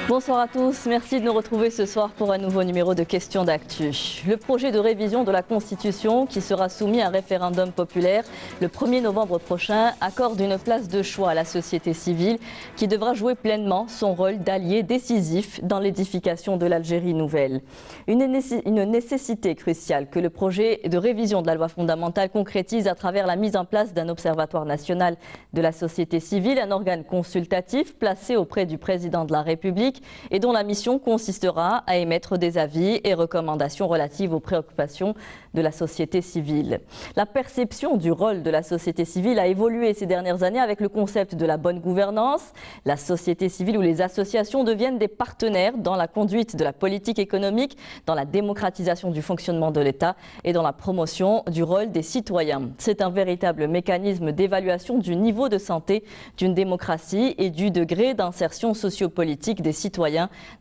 Bonsoir à tous, merci de nous retrouver ce soir pour un nouveau numéro de Questions d'actu. Le projet de révision de la Constitution qui sera soumis à un référendum populaire le 1er novembre prochain accorde une place de choix à la société civile qui devra jouer pleinement son rôle d'allié décisif dans l'édification de l'Algérie nouvelle. Une nécessité cruciale que le projet de révision de la loi fondamentale concrétise à travers la mise en place d'un observatoire national de la société civile, un organe consultatif placé auprès du président de la République et dont la mission consistera à émettre des avis et recommandations relatives aux préoccupations de la société civile. La perception du rôle de la société civile a évolué ces dernières années avec le concept de la bonne gouvernance. La société civile ou les associations deviennent des partenaires dans la conduite de la politique économique, dans la démocratisation du fonctionnement de l'État et dans la promotion du rôle des citoyens. C'est un véritable mécanisme d'évaluation du niveau de santé d'une démocratie et du degré d'insertion sociopolitique des citoyens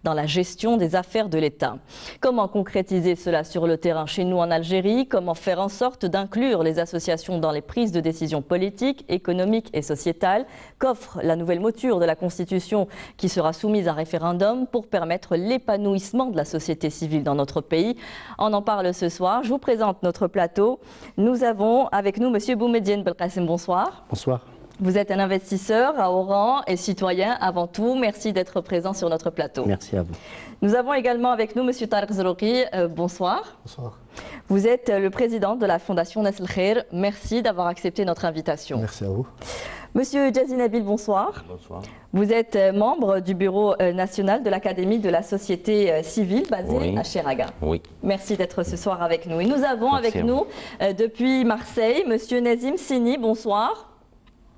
dans la gestion des affaires de l'État. Comment concrétiser cela sur le terrain chez nous en Algérie? Comment faire en sorte d'inclure les associations dans les prises de décisions politiques, économiques et sociétales qu'offre la nouvelle mouture de la Constitution qui sera soumise à référendum pour permettre l'épanouissement de la société civile dans notre pays? On en parle ce soir. Je vous présente notre plateau. Nous avons avec nous M. Boumediene Belkacem. Bonsoir. Bonsoir. Vous êtes un investisseur à haut rang et citoyen avant tout. Merci d'être présent sur notre plateau. Merci à vous. Nous avons également avec nous M. Tarek Zerouki. Bonsoir. Bonsoir. Vous êtes le président de la Fondation Nas El Khair. Merci d'avoir accepté notre invitation. Merci à vous. Monsieur Djazi Nabil, bonsoir. Bonsoir. Vous êtes membre du bureau national de l'Académie de la société civile basée à Cheraga. Oui. Merci d'être ce soir avec nous. Et nous avons avec nous depuis Marseille Monsieur Nazim Sini. Bonsoir.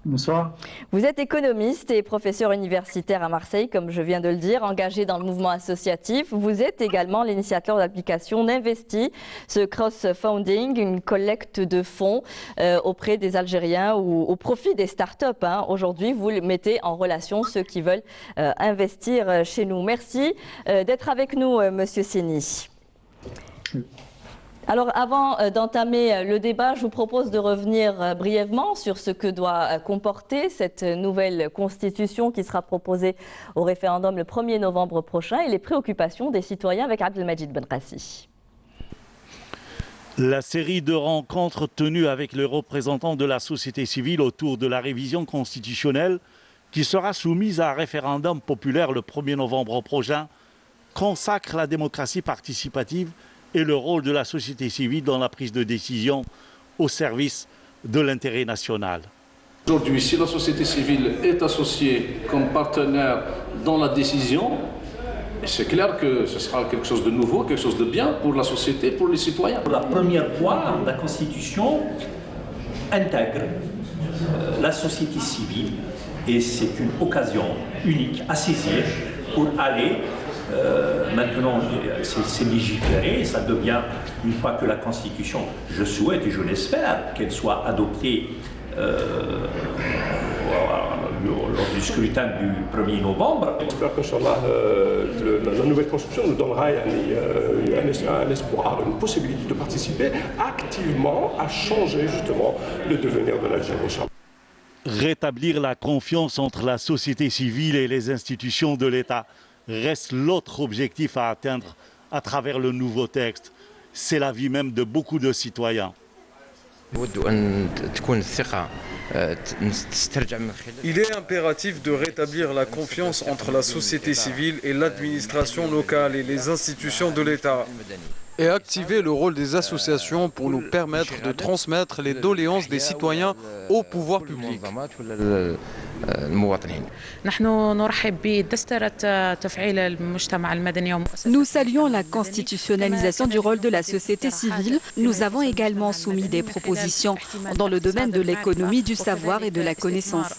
Bonsoir. Vous êtes économiste et professeur universitaire à Marseille, comme je viens de le dire, engagé dans le mouvement associatif. Vous êtes également l'initiateur de l'application N'Investi, ce cross-funding, une collecte de fonds auprès des Algériens ou au profit des startups. Aujourd'hui, vous mettez en relation ceux qui veulent investir chez nous. Merci d'être avec nous, Monsieur Seni. Alors, avant d'entamer le débat, je vous propose de revenir brièvement sur ce que doit comporter cette nouvelle constitution qui sera proposée au référendum le 1er novembre prochain et les préoccupations des citoyens avec Abdelmajid Benrassi. La série de rencontres tenues avec les représentants de la société civile autour de la révision constitutionnelle qui sera soumise à un référendum populaire le 1er novembre prochain consacre la démocratie participative et le rôle de la société civile dans la prise de décision au service de l'intérêt national. Aujourd'hui, si la société civile est associée comme partenaire dans la décision, c'est clair que ce sera quelque chose de nouveau, quelque chose de bien pour la société, pour les citoyens. Pour la première fois, la Constitution intègre la société civile et c'est une occasion unique à saisir pour aller maintenant, c'est légiféré, ça devient, une fois que la Constitution, je souhaite et je l'espère, qu'elle soit adoptée lors du scrutin du 1er novembre. J'espère que la nouvelle Constitution nous donnera un espoir, une possibilité de participer activement à changer justement le devenir de l'Algérie. Rétablir la confiance entre la société civile et les institutions de l'État reste l'autre objectif à atteindre à travers le nouveau texte. C'est la vie même de beaucoup de citoyens. Il est impératif de rétablir la confiance entre la société civile et l'administration locale et les institutions de l'État et activer le rôle des associations pour nous permettre de transmettre les doléances des citoyens au pouvoir public. Nous saluons la constitutionnalisation du rôle de la société civile. Nous avons également soumis des propositions dans le domaine de l'économie, du savoir et de la connaissance.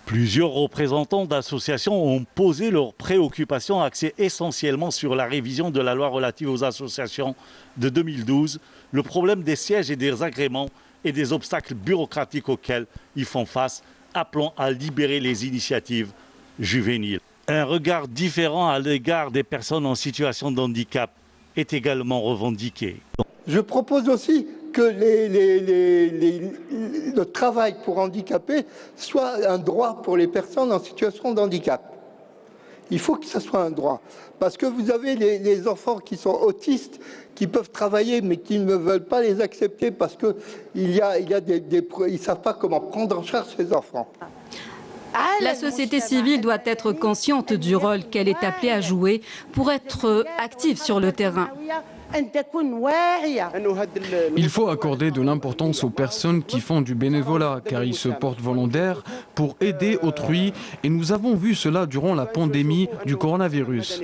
Plusieurs représentants d'associations ont posé leurs préoccupations axées essentiellement sur la révision de la loi relative aux associations de 2012, le problème des sièges et des agréments et des obstacles bureaucratiques auxquels ils font face, appelant à libérer les initiatives juvéniles. Un regard différent à l'égard des personnes en situation de handicap est également revendiqué. Je propose aussi que le travail pour handicapés soit un droit pour les personnes en situation de handicap. Il faut que ça soit un droit. Parce que vous avez les enfants qui sont autistes, qui peuvent travailler, mais qui ne veulent pas les accepter parce qu'ils ne savent pas comment prendre en charge ces enfants. La société civile doit être consciente du rôle qu'elle est appelée à jouer pour être active sur le terrain. Il faut accorder de l'importance aux personnes qui font du bénévolat, car ils se portent volontaires pour aider autrui, et nous avons vu cela durant la pandémie du coronavirus.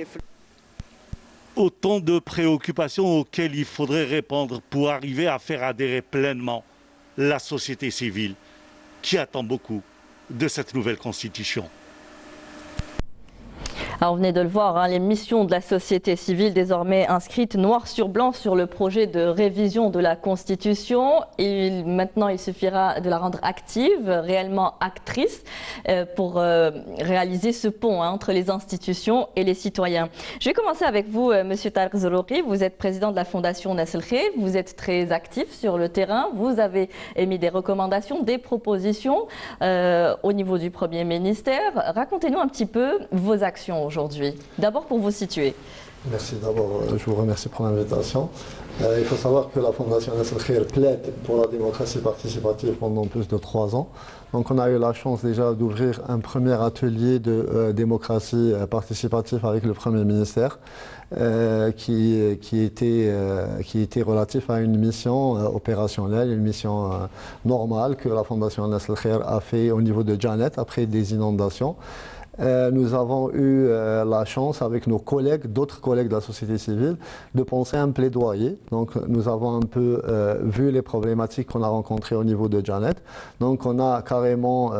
Autant de préoccupations auxquelles il faudrait répondre pour arriver à faire adhérer pleinement la société civile, qui attend beaucoup de cette nouvelle constitution. Alors, vous venez de le voir, hein, les missions de la société civile désormais inscrites noir sur blanc sur le projet de révision de la Constitution. Et maintenant, il suffira de la rendre active, réellement actrice, pour réaliser ce pont entre les institutions et les citoyens. Je vais commencer avec vous, Monsieur Tarek Zorouri. Vous êtes président de la Fondation Nasl Khair. Vous êtes très actif sur le terrain. Vous avez émis des recommandations, des propositions au niveau du Premier ministère. Racontez-nous un petit peu vos actions aujourd'hui. D'abord pour vous situer. Merci d'abord, je vous remercie pour l'invitation. Il faut savoir que la Fondation Nasl Khair plaide pour la démocratie participative pendant plus de 3 ans. Donc on a eu la chance déjà d'ouvrir un premier atelier de démocratie participative avec le Premier ministère qui était relatif à une mission opérationnelle, une mission normale que la Fondation Nasl Khair a fait au niveau de Janet après des inondations. Nous avons eu la chance avec nos collègues, d'autres collègues de la société civile, de penser à un plaidoyer. Donc nous avons un peu vu les problématiques qu'on a rencontrées au niveau de Janet. Donc on a carrément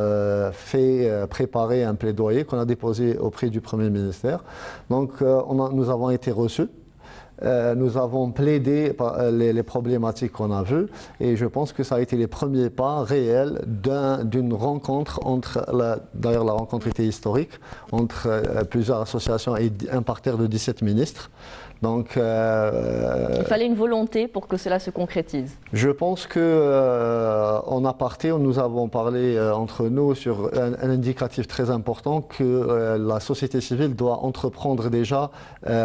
préparé un plaidoyer qu'on a déposé auprès du Premier ministère. Donc nous avons été reçus. Nous avons plaidé les problématiques qu'on a vues et je pense que ça a été les premiers pas réels d'une rencontre d'ailleurs la rencontre était historique, entre plusieurs associations et un parterre de 17 ministres. Donc, il fallait une volonté pour que cela se concrétise. Je pense qu'en aparté, nous avons parlé entre nous sur un indicatif très important que la société civile doit entreprendre déjà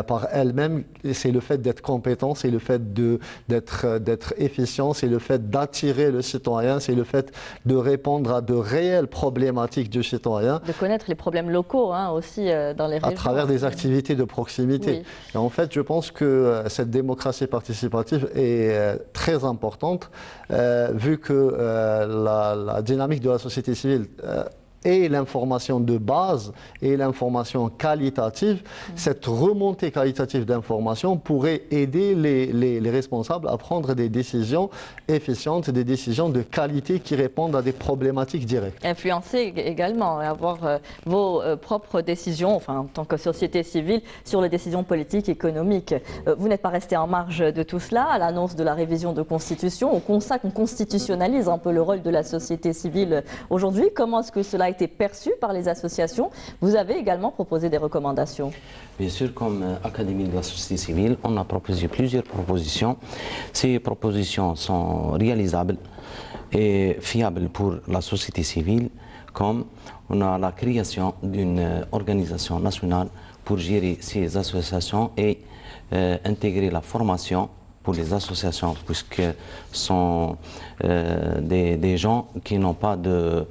par elle-même. C'est le fait d'être compétent, c'est le fait d'être efficient, c'est le fait d'attirer le citoyen, c'est le fait de répondre à de réelles problématiques du citoyen. De connaître les problèmes locaux hein, aussi dans les régions. À travers des activités de proximité. Oui. Et en fait, je pense que cette démocratie participative est très importante, vu que la dynamique de la société civile et l'information de base et l'information qualitative, cette remontée qualitative d'information pourrait aider les responsables à prendre des décisions efficientes, des décisions de qualité qui répondent à des problématiques directes. Influencer également, avoir vos propres décisions, enfin en tant que société civile, sur les décisions politiques et économiques. Vous n'êtes pas resté en marge de tout cela. À l'annonce de la révision de Constitution, on constitutionnalise un peu le rôle de la société civile aujourd'hui. Comment est-ce que cela a été perçu par les associations? Vous avez également proposé des recommandations. Bien sûr, comme Académie de la société civile, on a proposé plusieurs propositions. Ces propositions sont réalisables et fiables pour la société civile, comme on a la création d'une organisation nationale pour gérer ces associations et intégrer la formation pour les associations, puisque ce sont des gens qui n'ont pas de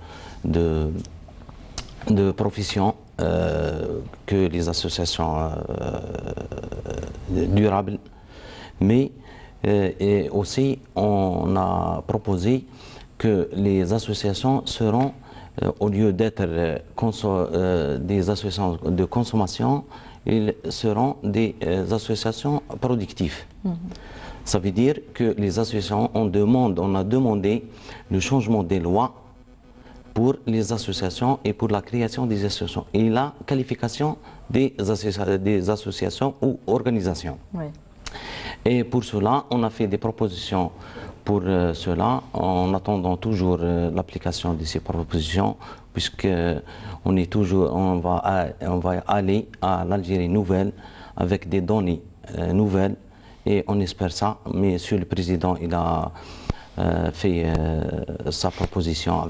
profession que les associations durables. Mais et aussi, on a proposé que les associations seront, au lieu d'être des associations de consommation, ils seront des associations productives. Ça veut dire que les associations, on a demandé le changement des lois pour les associations et pour la création des associations et la qualification des associations ou organisations. Oui. Et pour cela, on a fait des propositions pour cela, en attendant toujours l'application de ces propositions, puisque on va aller à l'Algérie nouvelle avec des données nouvelles et on espère ça. Mais Monsieur le Président, il a fait sa proposition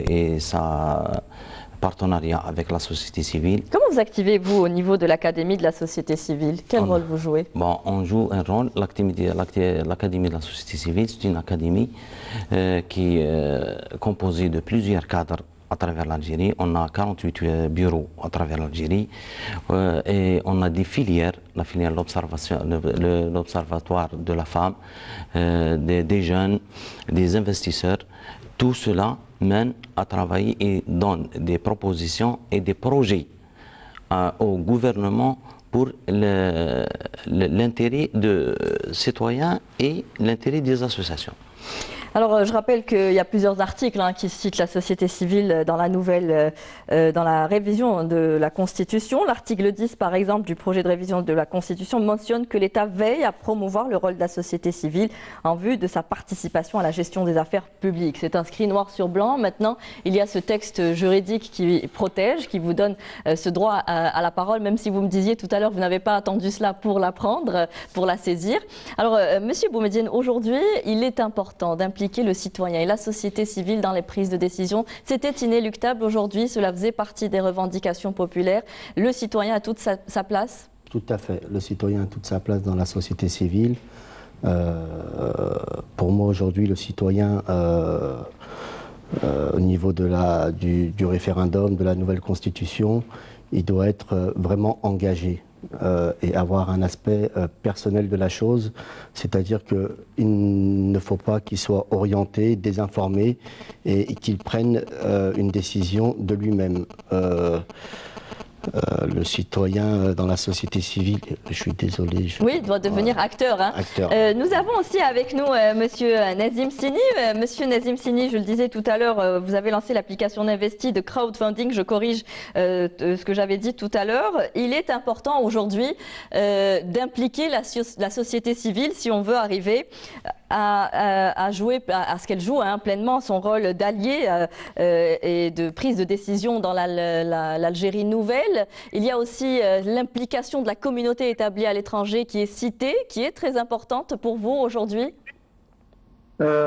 et sa partenariat avec la société civile. Comment vous activez-vous au niveau de l'Académie de la société civile? Quel rôle vous jouez? Bon, on joue un rôle. L'Académie de la société civile, c'est une académie qui est composée de plusieurs cadres à travers l'Algérie. On a 48 bureaux à travers l'Algérie et on a des filières, la filière l'Observatoire de la femme, des jeunes, des investisseurs. Tout cela mène à travailler et donne des propositions et des projets au gouvernement pour l'intérêt des citoyens et l'intérêt des associations. Alors, je rappelle qu'il y a plusieurs articles qui citent la société civile dans la dans la révision de la Constitution. L'article 10, par exemple, du projet de révision de la Constitution mentionne que l'État veille à promouvoir le rôle de la société civile en vue de sa participation à la gestion des affaires publiques. C'est inscrit noir sur blanc. Maintenant, il y a ce texte juridique qui protège, qui vous donne ce droit à la parole, même si vous me disiez tout à l'heure, vous n'avez pas attendu cela pour l'apprendre, pour la saisir. Alors, Monsieur Boumediene, aujourd'hui, il est important d'impliquer le citoyen et la société civile dans les prises de décision. C'était inéluctable aujourd'hui, cela faisait partie des revendications populaires. Le citoyen a toute sa place? Tout à fait, le citoyen a toute sa place dans la société civile. Pour moi aujourd'hui, le citoyen, au niveau du référendum, de la nouvelle constitution, il doit être vraiment engagé. Et avoir un aspect personnel de la chose, c'est-à-dire qu'il ne faut pas qu'il soit orienté, désinformé et qu'il prenne une décision de lui-même. Le citoyen dans la société civile, je suis désolé. Oui, doit devenir acteur. Nous avons aussi avec nous Monsieur Nazim Sini. Monsieur Nazim Sini, je le disais tout à l'heure, vous avez lancé l'application d'Investi de crowdfunding. Je corrige ce que j'avais dit tout à l'heure. Il est important aujourd'hui d'impliquer la société civile si on veut arriver à ce qu'elle joue pleinement son rôle d'allié et de prise de décision dans l'Algérie nouvelle. Il y a aussi l'implication de la communauté établie à l'étranger qui est citée, qui est très importante pour vous aujourd'hui.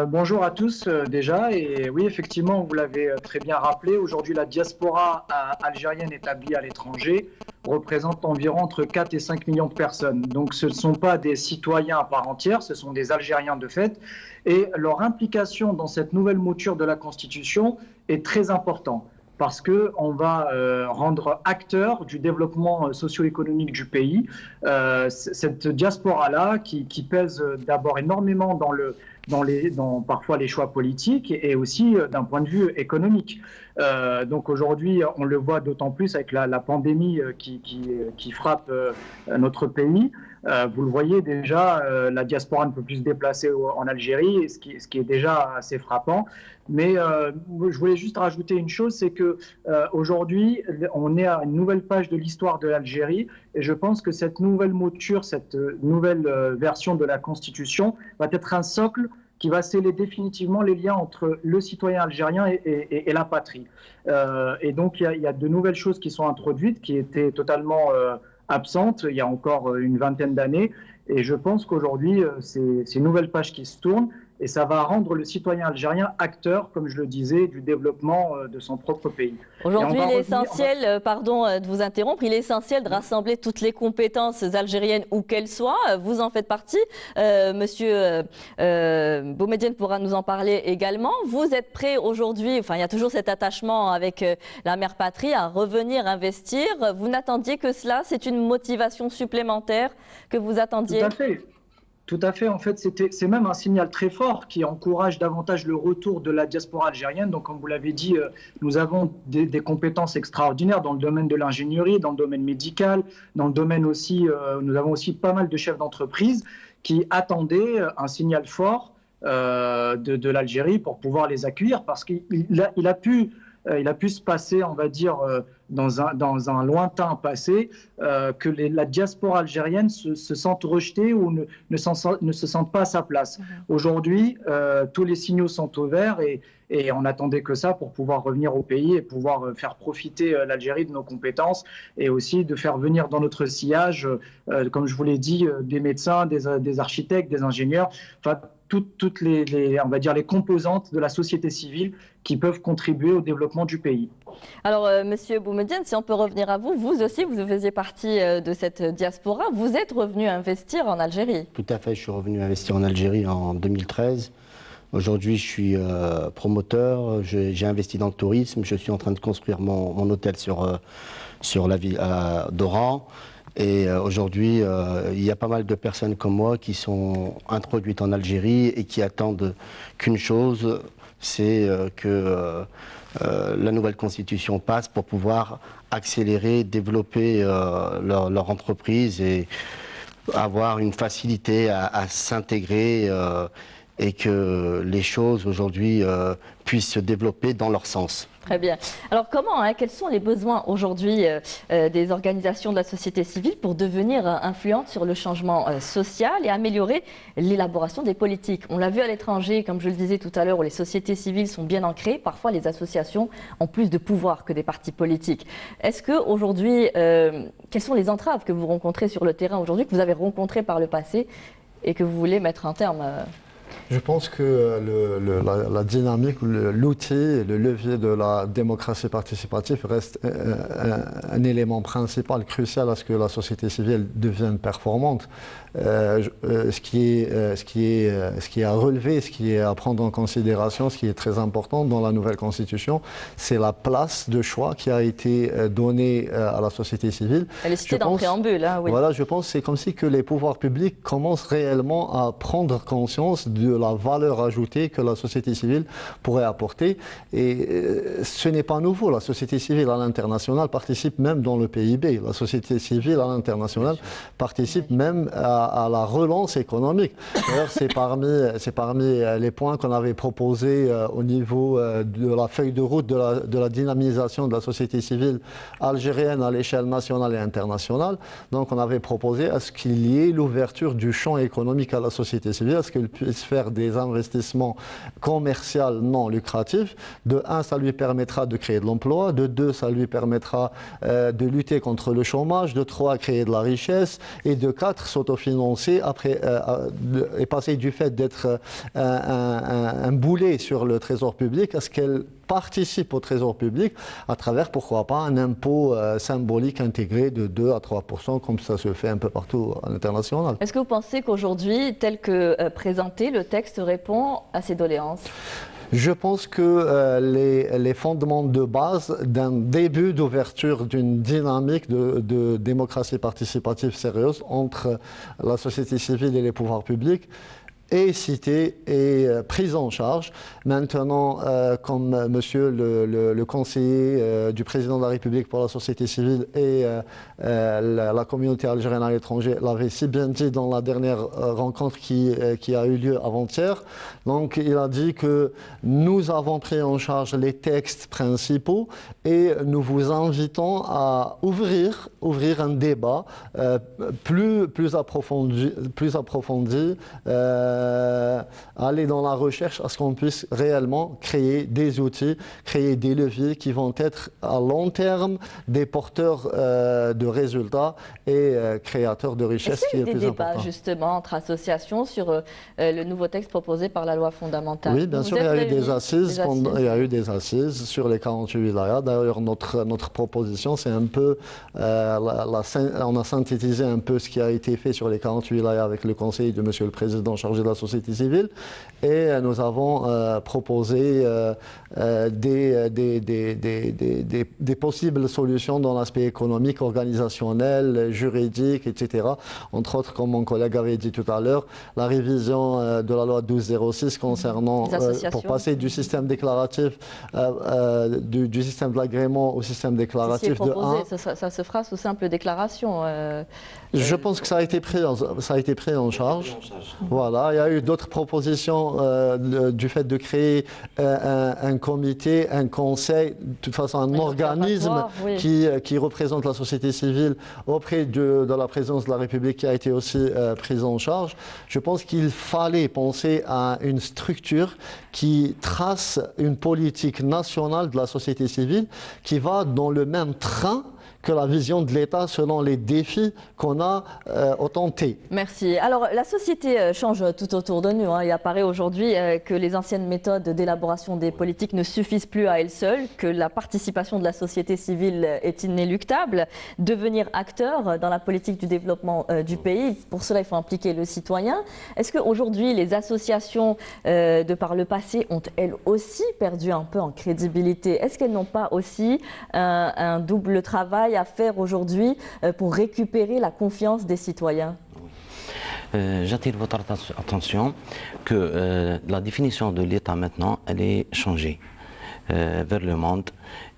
Bonjour à tous déjà, et oui effectivement vous l'avez très bien rappelé, aujourd'hui la diaspora algérienne établie à l'étranger représente environ entre 4 et 5 millions de personnes. Donc ce ne sont pas des citoyens à part entière, ce sont des Algériens de fait, et leur implication dans cette nouvelle mouture de la Constitution est très importante. Parce qu'on va rendre acteur du développement socio-économique du pays. Cette diaspora-là, qui pèse d'abord énormément dans parfois les choix politiques et aussi d'un point de vue économique. Donc aujourd'hui, on le voit d'autant plus avec la pandémie qui frappe notre pays. Vous le voyez déjà, la diaspora ne peut plus se déplacer en Algérie, ce qui est déjà assez frappant. Mais je voulais juste rajouter une chose, c'est que aujourd'hui, on est à une nouvelle page de l'histoire de l'Algérie, et je pense que cette nouvelle mouture, cette nouvelle version de la Constitution va être un socle qui va sceller définitivement les liens entre le citoyen algérien et la patrie. Et donc, il y a de nouvelles choses qui sont introduites, qui étaient totalement absentes il y a encore une vingtaine d'années. Et je pense qu'aujourd'hui, c'est une nouvelle page qui se tourne. Et ça va rendre le citoyen algérien acteur, comme je le disais, du développement de son propre pays. Aujourd'hui, il est essentiel, pardon de vous interrompre, il est essentiel de rassembler toutes les compétences algériennes, où qu'elles soient. Vous en faites partie. Monsieur Boumediene pourra nous en parler également. Vous êtes prêt aujourd'hui, enfin il y a toujours cet attachement avec la mère patrie, à revenir investir. Vous n'attendiez que cela? C'est une motivation supplémentaire que vous attendiez? Tout à fait. Tout à fait, en fait, c'est même un signal très fort qui encourage davantage le retour de la diaspora algérienne. Donc, comme vous l'avez dit, nous avons des compétences extraordinaires dans le domaine de l'ingénierie, dans le domaine médical, dans le domaine aussi, nous avons aussi pas mal de chefs d'entreprise qui attendaient un signal fort de l'Algérie pour pouvoir les accueillir, parce qu'il a pu se passer, on va dire, dans un lointain passé, que la diaspora algérienne se sente rejetée ou ne se sente pas à sa place. Aujourd'hui, tous les signaux sont au vert et on n'attendait que ça pour pouvoir revenir au pays et pouvoir faire profiter l'Algérie de nos compétences et aussi de faire venir dans notre sillage, comme je vous l'ai dit, des médecins, des architectes, des ingénieurs, enfin, toutes on va dire les composantes de la société civile qui peuvent contribuer au développement du pays. Alors, Monsieur Boumedienne, si on peut revenir à vous, vous aussi, vous faisiez partie de cette diaspora. Vous êtes revenu investir en Algérie. Tout à fait, je suis revenu investir en Algérie en 2013. Aujourd'hui, je suis promoteur, j'ai investi dans le tourisme, je suis en train de construire mon hôtel sur la ville d'Oran. Et aujourd'hui, il y a pas mal de personnes comme moi qui sont introduites en Algérie et qui attendent qu'une chose, c'est que la nouvelle constitution passe pour pouvoir accélérer, développer leur entreprise et avoir une facilité à s'intégrer et que les choses aujourd'hui puissent se développer dans leur sens. Très bien. Alors comment, quels sont les besoins aujourd'hui des organisations de la société civile pour devenir influentes sur le changement social et améliorer l'élaboration des politiques? On l'a vu à l'étranger, comme je le disais tout à l'heure, où les sociétés civiles sont bien ancrées. Parfois, les associations ont plus de pouvoir que des partis politiques. Est-ce qu'aujourd'hui, quelles sont les entraves que vous rencontrez sur le terrain aujourd'hui, que vous avez rencontrées par le passé et que vous voulez mettre un terme Je pense que la dynamique, l'outil, le levier de la démocratie participative reste un élément principal, crucial à ce que la société civile devienne performante. Ce qui est à relever, ce qui est à prendre en considération, ce qui est très important dans la nouvelle constitution, c'est la place de choix qui a été donnée à la société civile. Elle est citée dans le préambule, hein, oui. Voilà, je pense que c'est comme si que les pouvoirs publics commencent réellement à prendre conscience de la valeur ajoutée que la société civile pourrait apporter. Et ce n'est pas nouveau. La société civile à l'international participe même dans le PIB. La société civile à l'international participe même à la relance économique. D'ailleurs, c'est parmi les points qu'on avait proposés au niveau de la feuille de route de la dynamisation de la société civile algérienne à l'échelle nationale et internationale. Donc, on avait proposé à ce qu'il y ait l'ouverture du champ économique à la société civile, à ce qu'elle puisse faire des investissements commerciaux non lucratifs. De un, ça lui permettra de créer de l'emploi. De deux, ça lui permettra de lutter contre le chômage. De trois, créer de la richesse. Et de quatre, s'autofinancer et passer du fait d'être un boulet sur le trésor public à ce qu'elle participe au trésor public à travers, pourquoi pas, un impôt symbolique intégré de 2 à 3%, comme ça se fait un peu partout à l'international. Est-ce que vous pensez qu'aujourd'hui, tel que présenté, le texte répond à ces doléances? Je pense que les fondements de base d'un début d'ouverture d'une dynamique de démocratie participative sérieuse entre la société civile et les pouvoirs publics est cité et prise en charge. Maintenant, comme monsieur le conseiller du président de la République pour la société civile et la communauté algérienne à l'étranger l'avait si bien dit dans la dernière rencontre qui a eu lieu avant-hier, donc il a dit que nous avons pris en charge les textes principaux et nous vous invitons à ouvrir un débat plus approfondi, aller dans la recherche à ce qu'on puisse réellement créer des outils, créer des leviers qui vont être à long terme des porteurs de résultats et créateurs de richesses. Est-ce qu'il y a eu des débats justement entre associations sur le nouveau texte proposé par la loi fondamentale? Oui, bien sûr, il y a eu des assises. Il y a eu des assises sur les 48 wilayas. D'ailleurs, notre proposition, c'est un peu, on a synthétisé un peu ce qui a été fait sur les 48 wilayas avec le conseil de Monsieur le Président chargé de la société civile, et nous avons proposé des possibles solutions dans l'aspect économique, organisationnel, juridique, etc. Entre autres, comme mon collègue avait dit tout à l'heure, la révision de la loi 1206 concernant pour passer du système déclaratif du système de l'agrément au système déclaratif de 1. Ça se fera sous simple déclaration. Je pense que ça a été pris en charge. Voilà, il y a eu d'autres propositions du fait de créer un comité, un conseil, de toute façon un organisme qui représente la société civile auprès de la présidence de la République qui a été aussi prise en charge. Je pense qu'il fallait penser à une structure qui trace une politique nationale de la société civile qui va dans le même train que la vision de l'État selon les défis qu'on a au temps T. Merci. Alors, la société change tout tout autour de nous. Il apparaît aujourd'hui que les anciennes méthodes d'élaboration des politiques ne suffisent plus à elles seules, que la participation de la société civile est inéluctable. Devenir acteur dans la politique du développement du pays, pour cela il faut impliquer le citoyen. Est-ce qu'aujourd'hui les associations de par le passé ont elles aussi perdu un peu en crédibilité? Est-ce qu'elles n'ont pas aussi un double travail à faire aujourd'hui pour récupérer la confiance des citoyens? J'attire votre attention que la définition de l'État maintenant, elle est changée vers le monde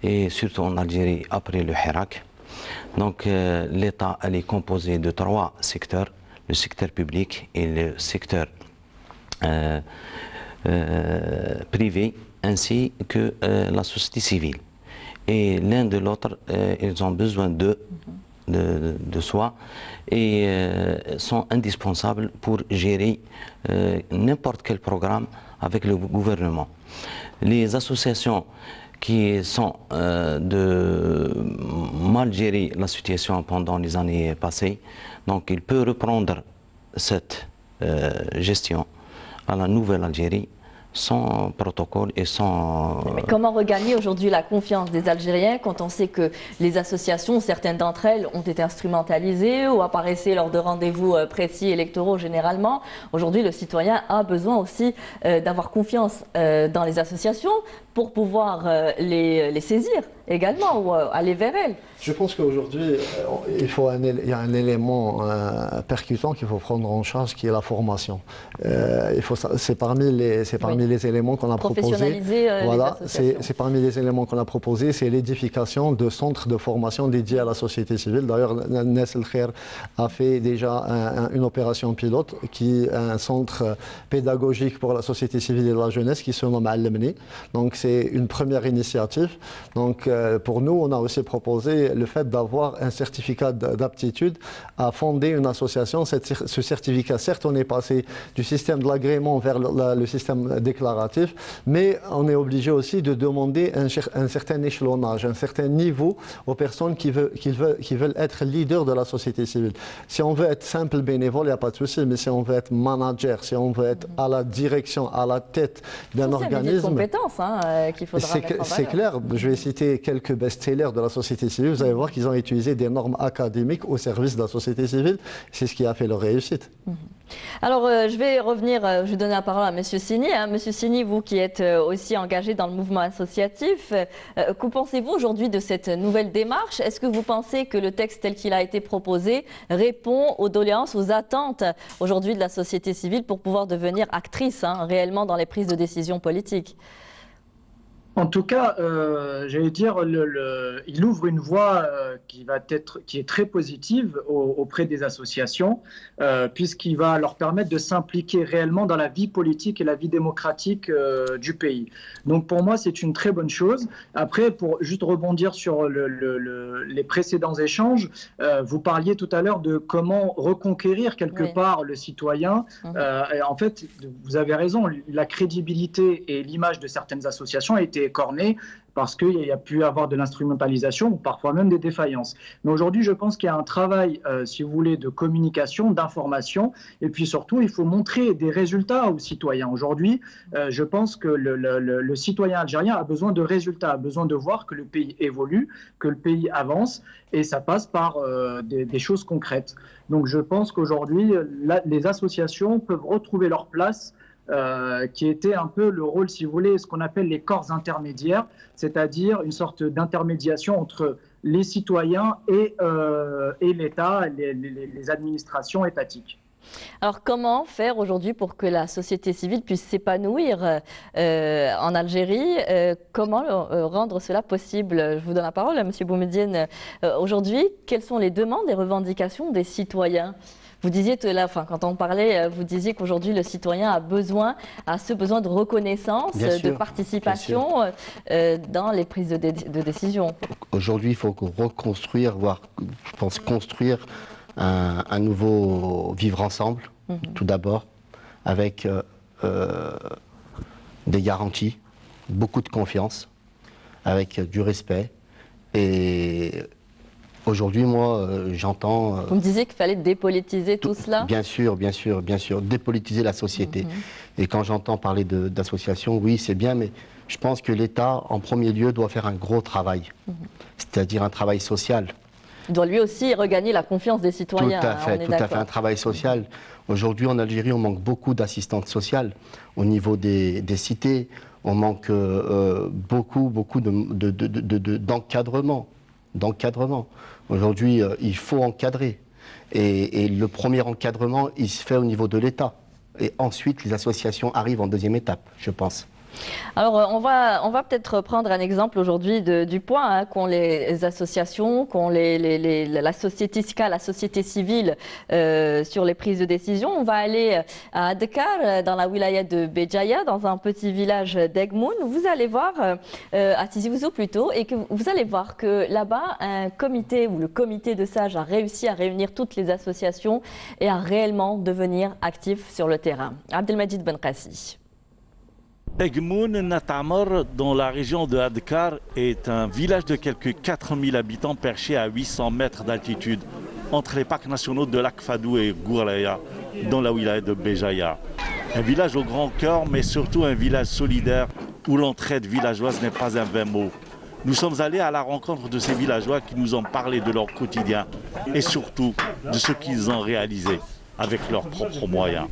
et surtout en Algérie après le Hirak. Donc l'État, elle est composé de 3 secteurs, le secteur public et le secteur privé, ainsi que la société civile. Et l'un de l'autre, ils ont besoin de soi et sont indispensables pour gérer n'importe quel programme avec le gouvernement. Les associations qui sont de mal gérer la situation pendant les années passées, donc il peut reprendre cette gestion à la nouvelle Algérie sans protocole et sans... Mais comment regagner aujourd'hui la confiance des Algériens quand on sait que les associations, certaines d'entre elles, ont été instrumentalisées ou apparaissaient lors de rendez-vous précis électoraux généralement? Aujourd'hui, le citoyen a besoin aussi d'avoir confiance dans les associations pour pouvoir les saisir également ou aller vers elles. Je pense qu'aujourd'hui, il y a un élément percutant qu'il faut prendre en charge, qui est la formation. C'est parmi les éléments qu'on a proposés. Voilà, c'est parmi les éléments qu'on a proposés, c'est l'édification de centres de formation dédiés à la société civile. D'ailleurs, Nes El Khair a fait déjà une opération pilote, qui est un centre pédagogique pour la société civile et la jeunesse qui se nomme Allemni. Donc c'est une première initiative. Donc pour nous, on a aussi proposé le fait d'avoir un certificat d'aptitude à fonder une association. Ce certificat, certes, on est passé du système de l'agrément vers le système déclaratif, mais on est obligé aussi de demander un certain échelonnage, un certain niveau aux personnes qui veulent être leaders de la société civile. Si on veut être simple bénévole, il n'y a pas de souci, mais si on veut être manager, si on veut être à la direction, à la tête d'un organisme... C'est des compétences qu'il faudra mettre en valeur. C'est clair, je vais citer quelques best-sellers de la société civile. Vous allez voir qu'ils ont utilisé des normes académiques au service de la société civile. C'est ce qui a fait leur réussite. Alors, je vais revenir, je vais donner la parole à M. Sini. Monsieur Sini, vous qui êtes aussi engagé dans le mouvement associatif, que pensez-vous aujourd'hui de cette nouvelle démarche? Est-ce que vous pensez que le texte tel qu'il a été proposé répond aux doléances, aux attentes aujourd'hui de la société civile pour pouvoir devenir actrice réellement dans les prises de décision politiques? En tout cas, j'allais dire, il ouvre une voie qui est très positive auprès des associations, puisqu'il va leur permettre de s'impliquer réellement dans la vie politique et la vie démocratique du pays. Donc pour moi, c'est une très bonne chose. Après, pour juste rebondir sur les précédents échanges, vous parliez tout à l'heure de comment reconquérir quelque part le citoyen. En fait, vous avez raison, la crédibilité et l'image de certaines associations a été écorné parce qu'il y a pu avoir de l'instrumentalisation ou parfois même des défaillances. Mais aujourd'hui, je pense qu'il y a un travail, si vous voulez, de communication, d'information, et puis surtout, il faut montrer des résultats aux citoyens. Aujourd'hui, je pense que le citoyen algérien a besoin de résultats, a besoin de voir que le pays évolue, que le pays avance, et ça passe par des choses concrètes. Donc je pense qu'aujourd'hui, les associations peuvent retrouver leur place, qui était un peu le rôle, si vous voulez, ce qu'on appelle les corps intermédiaires, c'est-à-dire une sorte d'intermédiation entre les citoyens et l'État, les administrations étatiques. Alors comment faire aujourd'hui pour que la société civile puisse s'épanouir en Algérie? Comment rendre cela possible? Je vous donne la parole, M. Boumediene. Aujourd'hui, quelles sont les demandes et revendications des citoyens? Vous disiez, quand on parlait, vous disiez qu'aujourd'hui le citoyen a besoin de reconnaissance, de participation dans les prises de décision. Aujourd'hui, il faut reconstruire, voire je pense construire un nouveau vivre ensemble, tout d'abord, avec des garanties, beaucoup de confiance, avec du respect et Aujourd'hui, moi, j'entends... Vous me disiez qu'il fallait dépolitiser tout cela? Bien sûr, bien sûr, bien sûr. Dépolitiser la société. Et quand j'entends parler d'associations, oui, c'est bien, mais je pense que l'État, en premier lieu, doit faire un gros travail. C'est-à-dire un travail social. Il doit lui aussi regagner la confiance des citoyens. Tout à fait, tout à fait, un travail social. Aujourd'hui, en Algérie, on manque beaucoup d'assistantes sociales. Au niveau des cités, on manque beaucoup d'encadrement. Aujourd'hui, il faut encadrer. Et le premier encadrement, il se fait au niveau de l'État. Et ensuite, les associations arrivent en deuxième étape, je pense. Alors, on va peut-être prendre un exemple aujourd'hui du poids qu'ont les associations, qu'ont la société civile sur les prises de décision. On va aller à Adkar, dans la wilaya de Béjaïa, dans un petit village d'Egmoun. Vous allez voir, à Tizi Ouzou plutôt, et que vous allez voir que là-bas, un comité ou le comité de sages a réussi à réunir toutes les associations et à réellement devenir actif sur le terrain. Abdelmajid Benkassi. Egmoun Natamor, dans la région de Adkar, est un village de quelques 4000 habitants perché à 800 mètres d'altitude entre les parcs nationaux de Lakfadou et Gouraya, dans la wilaya de Béjaïa. Un village au grand cœur, mais surtout un village solidaire où l'entraide villageoise n'est pas un vain mot. Nous sommes allés à la rencontre de ces villageois qui nous ont parlé de leur quotidien et surtout de ce qu'ils ont réalisé avec leurs propres moyens.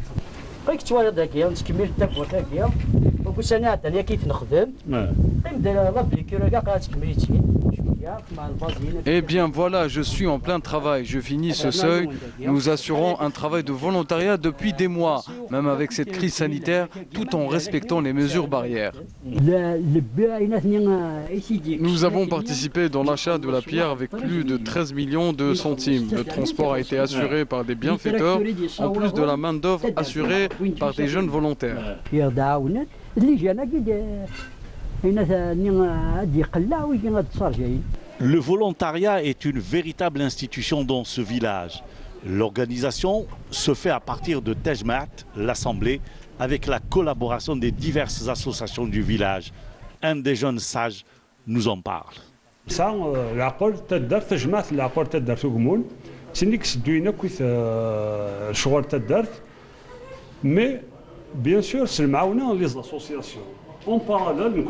Eh bien voilà, je suis en plein travail, je finis ce seuil. Nous assurons un travail de volontariat depuis des mois, même avec cette crise sanitaire, tout en respectant les mesures barrières. Nous avons participé dans l'achat de la pierre avec plus de 13 millions de centimes. Le transport a été assuré par des bienfaiteurs, en plus de la main-d'œuvre assurée par des jeunes volontaires. Le volontariat est une véritable institution dans ce village. L'organisation se fait à partir de Tejmat, l'assemblée, avec la collaboration des diverses associations du village. Un des jeunes sages nous en parle. Mais bien sûr, c'est le les associations. En parallèle, nous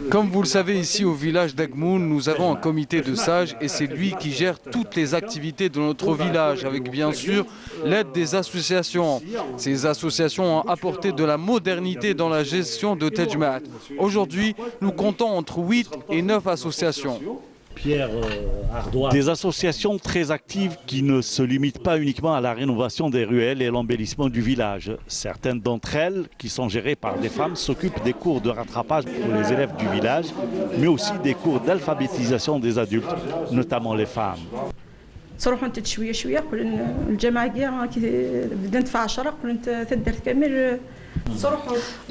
Comme vous le savez, ici au village d'Egmoun, nous avons un comité de sages et c'est lui qui gère toutes les activités de notre village, avec bien sûr l'aide des associations. Ces associations ont apporté de la modernité dans la gestion de Tejmat. Aujourd'hui, nous comptons entre 8 et 9 associations. Des associations très actives qui ne se limitent pas uniquement à la rénovation des ruelles et l'embellissement du village. Certaines d'entre elles, qui sont gérées par des femmes, s'occupent des cours de rattrapage pour les élèves du village, mais aussi des cours d'alphabétisation des adultes, notamment les femmes.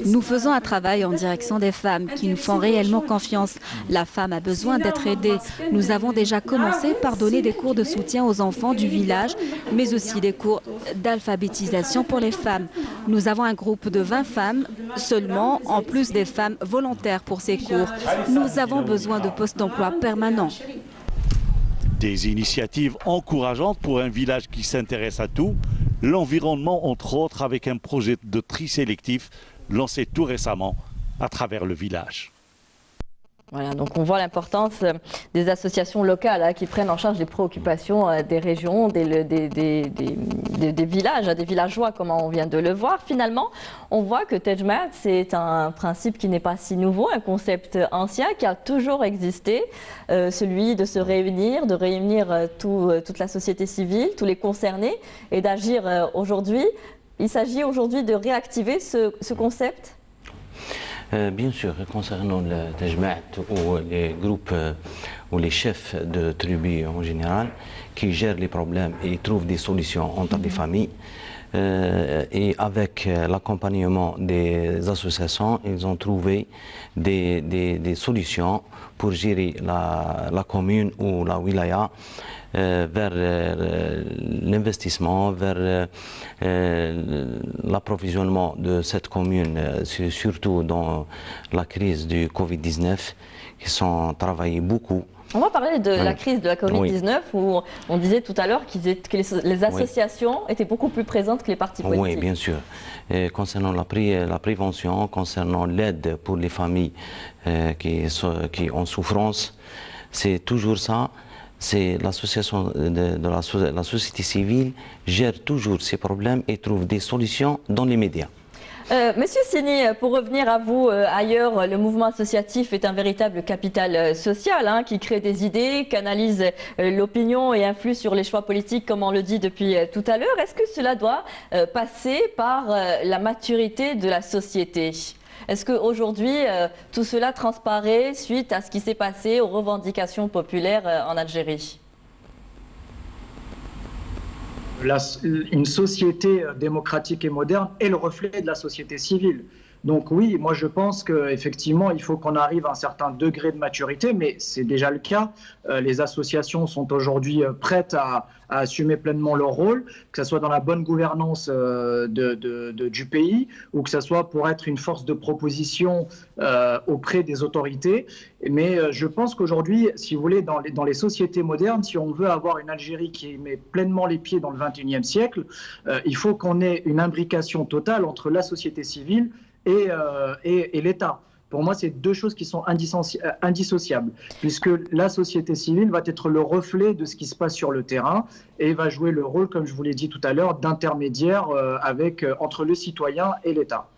Nous faisons un travail en direction des femmes qui nous font réellement confiance. La femme a besoin d'être aidée. Nous avons déjà commencé par donner des cours de soutien aux enfants du village, mais aussi des cours d'alphabétisation pour les femmes. Nous avons un groupe de 20 femmes seulement, en plus des femmes volontaires pour ces cours. Nous avons besoin de postes d'emploi permanents. Des initiatives encourageantes pour un village qui s'intéresse à tout. L'environnement, entre autres, avec un projet de tri sélectif lancé tout récemment à travers le village. Voilà, donc on voit l'importance des associations locales qui prennent en charge les préoccupations des régions, des villages, des villageois, comme on vient de le voir. Finalement, on voit que Tejmat, c'est un principe qui n'est pas si nouveau, un concept ancien qui a toujours existé, celui de se réunir, de réunir toute la société civile, tous les concernés, et d'agir aujourd'hui. Il s'agit aujourd'hui de réactiver ce concept ? Bien sûr, concernant le Tejmat ou les groupes ou les chefs de tribus en général qui gèrent les problèmes et trouvent des solutions entre les familles et avec l'accompagnement des associations, ils ont trouvé des solutions pour gérer la commune ou la wilaya vers l'investissement, vers l'approvisionnement de cette commune, surtout dans la crise du Covid-19, qui sont travaillés beaucoup. On va parler de la crise de la Covid-19 où on disait tout à l'heure que les associations étaient beaucoup plus présentes que les partis politiques. Oui, bien sûr. Et concernant la prévention, concernant l'aide pour les familles qui ont souffrance, c'est toujours ça. C'est l'association de la société civile gère toujours ces problèmes et trouve des solutions dans les médias. Monsieur Sini, pour revenir à vous ailleurs, le mouvement associatif est un véritable capital social qui crée des idées, canalise l'opinion et influe sur les choix politiques comme on le dit depuis tout à l'heure. Est-ce que cela doit passer par la maturité de la société ? Est-ce qu'aujourd'hui, tout cela transparaît suite à ce qui s'est passé aux revendications populaires en Algérie ? Une société démocratique et moderne est le reflet de la société civile. Donc oui, moi je pense qu'effectivement, il faut qu'on arrive à un certain degré de maturité, mais c'est déjà le cas. Les associations sont aujourd'hui prêtes à assumer pleinement leur rôle, que ce soit dans la bonne gouvernance du pays ou que ce soit pour être une force de proposition auprès des autorités. Mais je pense qu'aujourd'hui, si vous voulez, dans les sociétés modernes, si on veut avoir une Algérie qui met pleinement les pieds dans le XXIe siècle, il faut qu'on ait une imbrication totale entre la société civile et l'État. Pour moi, c'est deux choses qui sont indissociables, puisque la société civile va être le reflet de ce qui se passe sur le terrain et va jouer le rôle, comme je vous l'ai dit tout à l'heure, d'intermédiaire entre le citoyen et l'État.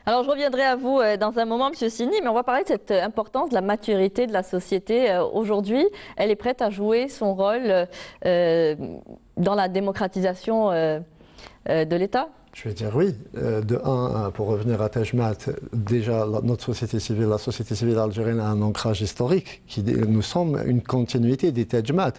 Alors, je reviendrai à vous dans un moment, M. Sini, mais on va parler de cette importance de la maturité de la société. Aujourd'hui, elle est prête à jouer son rôle dans la démocratisation de l'État ? Je vais dire oui. De un, pour revenir à Tejmat, déjà notre société civile, la société civile algérienne a un ancrage historique. Nous sommes une continuité des Tejmat.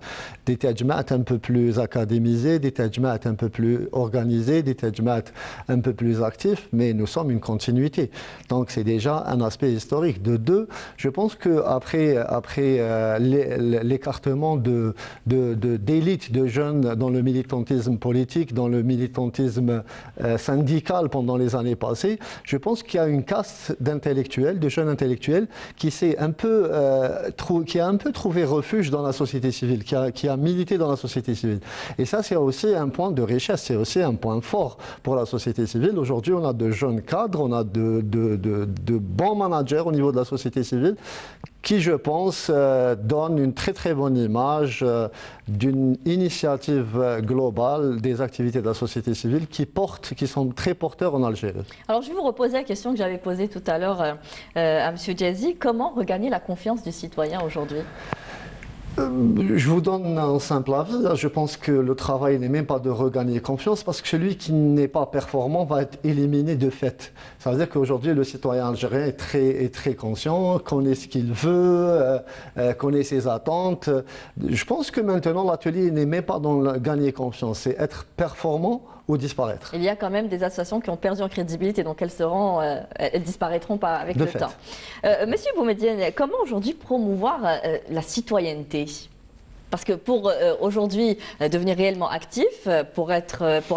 Des Tejmat un peu plus académisés, des Tejmat un peu plus organisés, des Tejmat un peu plus actifs, mais nous sommes une continuité. Donc c'est déjà un aspect historique. De deux, je pense qu'après l'écartement d'élites de jeunes dans le militantisme politique, dans le militantisme syndical pendant les années passées, je pense qu'il y a une caste d'intellectuels, de jeunes intellectuels, qui a un peu trouvé refuge dans la société civile, qui a milité dans la société civile. Et ça, c'est aussi un point de richesse, c'est aussi un point fort pour la société civile. Aujourd'hui, on a de jeunes cadres, on a de bons managers au niveau de la société civile, qui, je pense, donne une très très bonne image d'une initiative globale des activités de la société civile qui sont très porteurs en Algérie. Alors, je vais vous reposer la question que j'avais posée tout à l'heure à M. Djezi. Comment regagner la confiance du citoyen aujourd'hui ? Je vous donne un simple avis. Je pense que le travail n'est même pas de regagner confiance parce que celui qui n'est pas performant va être éliminé de fait. Ça veut dire qu'aujourd'hui, le citoyen algérien est très conscient, connaît ce qu'il veut, connaît ses attentes. Je pense que maintenant, l'atelier n'est même pas dans le gagner confiance, c'est être performant ou disparaître. Il y a quand même des associations qui ont perdu en crédibilité, donc elles disparaîtront pas avec le temps. Monsieur Boumediene, comment aujourd'hui promouvoir la citoyenneté ? Parce que pour aujourd'hui devenir réellement actif, pour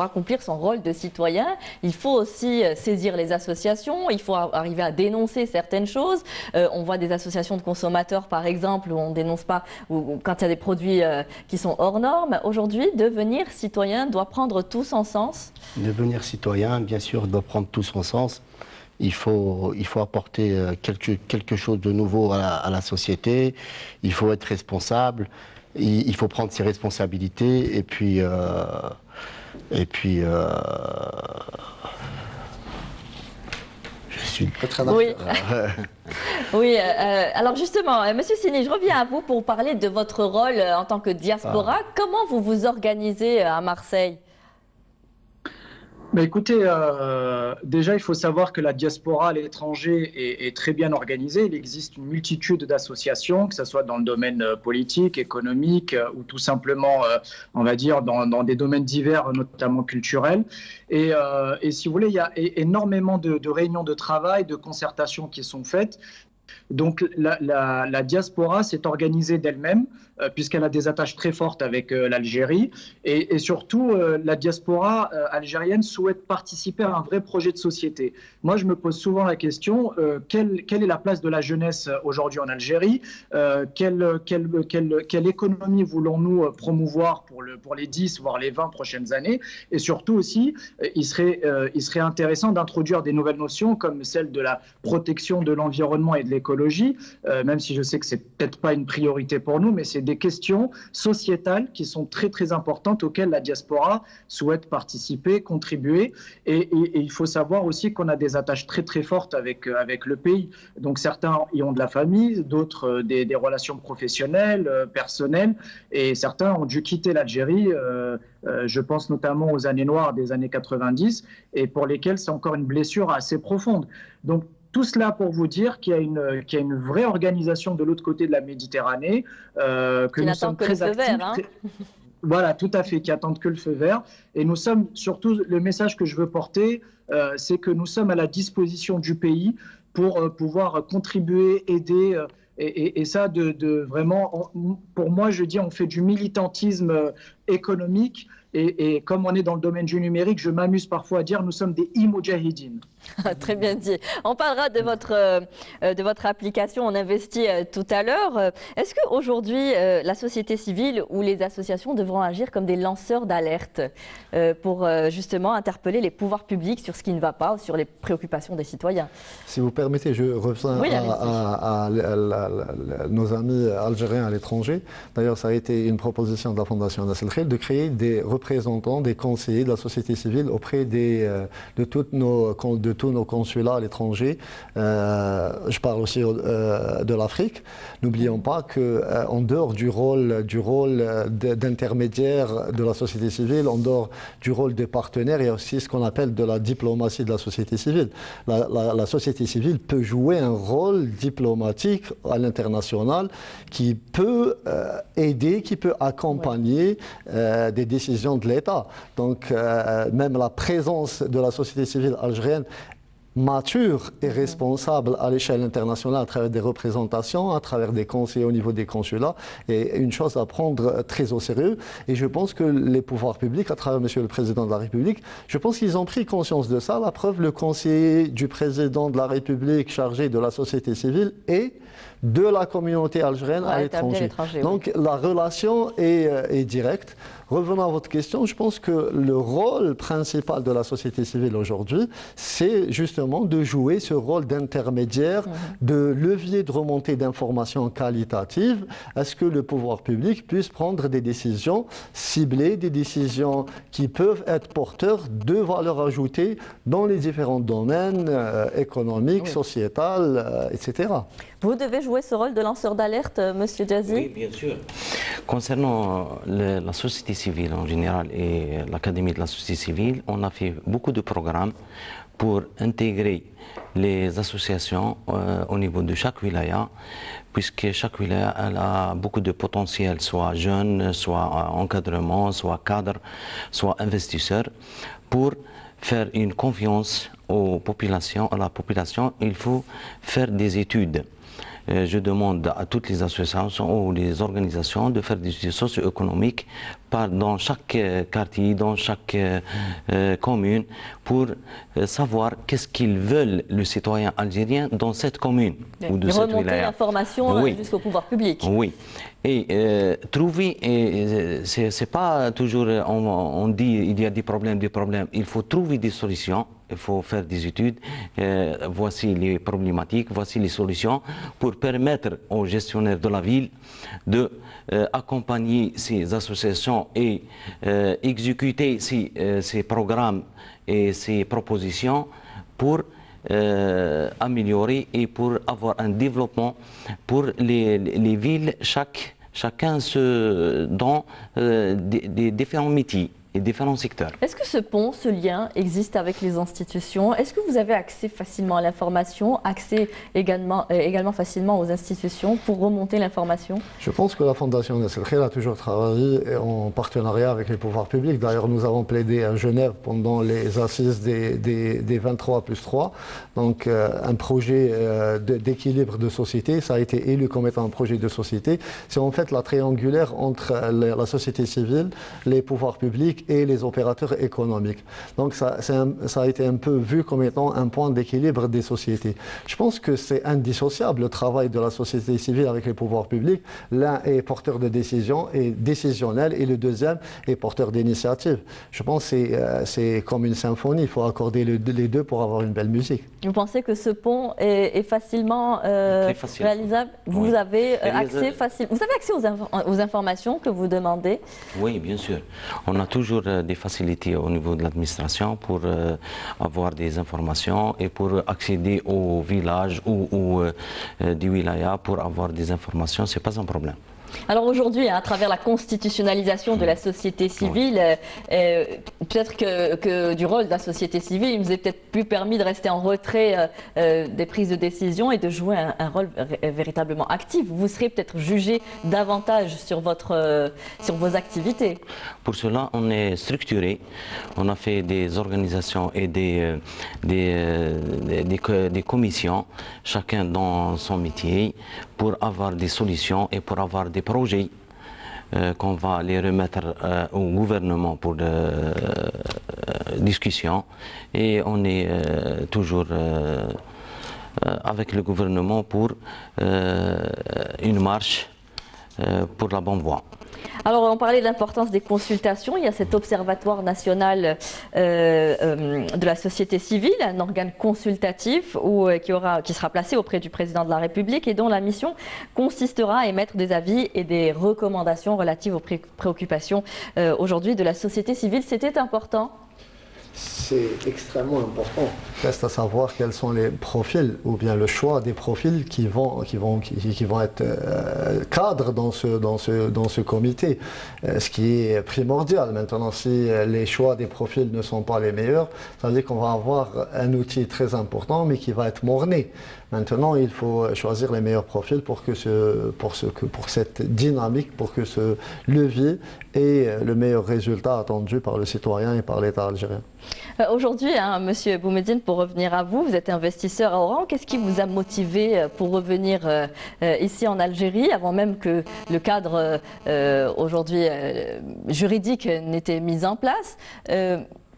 accomplir son rôle de citoyen, il faut aussi saisir les associations, il faut arriver à dénoncer certaines choses. On voit des associations de consommateurs, par exemple, où on ne dénonce pas, ou quand il y a des produits qui sont hors normes. Aujourd'hui, devenir citoyen doit prendre tout son sens. Devenir citoyen, bien sûr, doit prendre tout son sens. Il faut apporter quelque chose de nouveau à la société. Il faut être responsable. Il faut prendre ses responsabilités et puis je suis très oui. Oui. Alors justement, Monsieur Sini, je reviens à vous pour parler de votre rôle en tant que diaspora. Comment vous vous organisez à Marseille ? Mais écoutez, déjà, il faut savoir que la diaspora à l'étranger est très bien organisée. Il existe une multitude d'associations, que ce soit dans le domaine politique, économique ou tout simplement, on va dire, dans des domaines divers, notamment culturels. Et si vous voulez, il y a énormément de réunions de travail, de concertations qui sont faites. Donc la diaspora s'est organisée d'elle-même, puisqu'elle a des attaches très fortes avec l'Algérie. Et surtout, la diaspora algérienne souhaite participer à un vrai projet de société. Moi, je me pose souvent la question, quelle est la place de la jeunesse aujourd'hui en Algérie? Quelle économie voulons-nous promouvoir pour les 10, voire les 20 prochaines années? Et surtout aussi, il serait intéressant d'introduire des nouvelles notions comme celle de la protection de l'environnement et de l'écologie, même si je sais que c'est peut-être pas une priorité pour nous, mais c'est des questions sociétales qui sont très très importantes auxquelles la diaspora souhaite participer, contribuer. Et il faut savoir aussi qu'on a des attaches très très fortes avec le pays. Donc certains y ont de la famille, d'autres des relations professionnelles, personnelles, et certains ont dû quitter l'Algérie. Je pense notamment aux années noires des années 90, et pour lesquelles c'est encore une blessure assez profonde. Donc tout cela pour vous dire qu'il y a une vraie organisation de l'autre côté de la Méditerranée, que nous sommes très actifs. Voilà, tout à fait, qui attendent que le feu vert. Et nous sommes, surtout, le message que je veux porter, c'est que nous sommes à la disposition du pays pour pouvoir contribuer, aider. Et ça, vraiment, pour moi, je dis, on fait du militantisme économique. Et comme on est dans le domaine du numérique, je m'amuse parfois à dire nous sommes des e-mujahideen. Très bien dit. On parlera de votre application On investit tout à l'heure. Est-ce qu'aujourd'hui, la société civile ou les associations devront agir comme des lanceurs d'alerte pour justement interpeller les pouvoirs publics sur ce qui ne va pas, sur les préoccupations des citoyens? Si vous permettez, je reviens à nos amis algériens à l'étranger. D'ailleurs, ça a été une proposition de la Fondation Nasser El-Khair de créer des représentants, des conseillers de la société civile auprès de tous nos consulats à l'étranger. Je parle aussi de l'Afrique. N'oublions pas qu'en dehors du rôle d'intermédiaire de la société civile, en dehors du rôle de partenaire, il y a aussi ce qu'on appelle de la diplomatie de la société civile. La société civile peut jouer un rôle diplomatique à l'international qui peut aider, qui peut accompagner des décisions de l'État. Donc même la présence de la société civile algérienne mature et responsable à l'échelle internationale à travers des représentations, à travers des conseillers au niveau des consulats, est une chose à prendre très au sérieux. Et je pense que les pouvoirs publics, à travers Monsieur le Président de la République, je pense qu'ils ont pris conscience de ça. La preuve, le conseiller du Président de la République chargé de la société civile et de la communauté algérienne à l'étranger. Donc la relation est directe. Revenons à votre question, je pense que le rôle principal de la société civile aujourd'hui, c'est justement de jouer ce rôle d'intermédiaire, de levier de remontée d'informations qualitatives, à ce que le pouvoir public puisse prendre des décisions ciblées, des décisions qui peuvent être porteurs de valeur ajoutée dans les différents domaines économiques, sociétals, etc. Vous devez jouer ce rôle de lanceur d'alerte, Monsieur Jazi? Oui, bien sûr. Concernant la société civile en général et l'Académie de la société civile, on a fait beaucoup de programmes pour intégrer les associations au niveau de chaque wilaya, puisque chaque wilaya elle a beaucoup de potentiel, soit jeunes, soit encadrement, soit cadre, soit investisseurs. Pour faire une confiance aux populations, à la population, il faut faire des études. Je demande à toutes les associations ou les organisations de faire des études socio-économiques dans chaque quartier, dans chaque commune, pour savoir qu'est-ce qu'ils veulent les citoyens algériens dans cette commune ou de cette wilaya. Remonter l'information jusqu'au pouvoir public. Oui. Et trouver, c'est pas toujours, on dit il y a des problèmes, il faut trouver des solutions, il faut faire des études, voici les problématiques, voici les solutions, pour permettre aux gestionnaires de la ville de accompagner ces associations et exécuter ces programmes et ces propositions pour améliorer et pour avoir un développement pour les villes, chacun dans des différents métiers. et différents secteurs. Est-ce que ce pont, ce lien existe avec les institutions? Est-ce que vous avez accès facilement à l'information, accès également facilement aux institutions pour remonter l'information? Je pense que la Fondation Nasser El Khair a toujours travaillé en partenariat avec les pouvoirs publics. D'ailleurs, nous avons plaidé à Genève pendant les assises des 23+3. Donc, un projet d'équilibre de société, ça a été élu comme étant un projet de société. C'est en fait la triangulaire entre la société civile, les pouvoirs publics et les opérateurs économiques. Donc ça a été un peu vu comme étant un point d'équilibre des sociétés. Je pense que c'est indissociable le travail de la société civile avec les pouvoirs publics. L'un est porteur de décision et décisionnel et le deuxième est porteur d'initiative. Je pense que c'est comme une symphonie, il faut accorder les deux pour avoir une belle musique. Vous pensez que ce pont est facilement réalisable? Vous avez accès aux informations que vous demandez? Oui, bien sûr. On a toujours des facilités au niveau de l'administration pour avoir des informations et pour accéder aux villages ou des wilayas pour avoir des informations, ce n'est pas un problème. Alors aujourd'hui, à travers la constitutionnalisation de la société civile, peut-être que du rôle de la société civile, il nous est peut-être plus permis de rester en retrait des prises de décision et de jouer un rôle véritablement actif. Vous serez peut-être jugé davantage sur vos activités. Pour cela, on est structuré. On a fait des organisations et des commissions, chacun dans son métier, pour avoir des solutions et pour avoir des projets qu'on va les remettre au gouvernement pour discussion. Et on est toujours avec le gouvernement pour une marche pour la bonne voie. Alors, on parlait de l'importance des consultations. Il y a cet observatoire national de la société civile, un organe consultatif qui sera placé auprès du président de la République et dont la mission consistera à émettre des avis et des recommandations relatives aux préoccupations aujourd'hui de la société civile. C'était important? C'est extrêmement important. Reste à savoir quels sont les profils ou bien le choix des profils qui vont être cadres dans ce comité. Ce qui est primordial. Maintenant, si les choix des profils ne sont pas les meilleurs, ça veut dire qu'on va avoir un outil très important mais qui va être morné. Maintenant, il faut choisir les meilleurs profils pour cette dynamique, pour que ce levier ait le meilleur résultat attendu par le citoyen et par l'État algérien. Aujourd'hui, Monsieur Boumediene, pour revenir à vous, vous êtes investisseur à Oran. Qu'est-ce qui vous a motivé pour revenir ici en Algérie, avant même que le cadre aujourd'hui juridique n'était mis en place?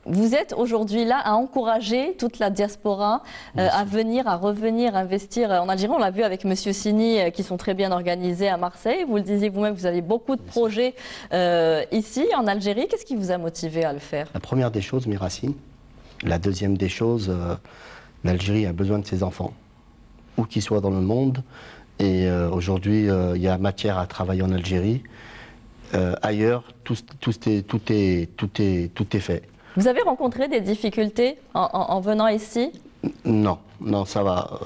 Vous êtes aujourd'hui là à encourager toute la diaspora à revenir investir en Algérie. On l'a vu avec M. Sini qui sont très bien organisés à Marseille. Vous le disiez vous-même, vous avez beaucoup de projets ici en Algérie. Qu'est-ce qui vous a motivé à le faire? La première des choses, mes racines. La deuxième des choses, l'Algérie a besoin de ses enfants, où qu'ils soient dans le monde. Et aujourd'hui, il y a matière à travailler en Algérie. Ailleurs, tout est fait. Vous avez rencontré des difficultés en venant ici? Non, ça va.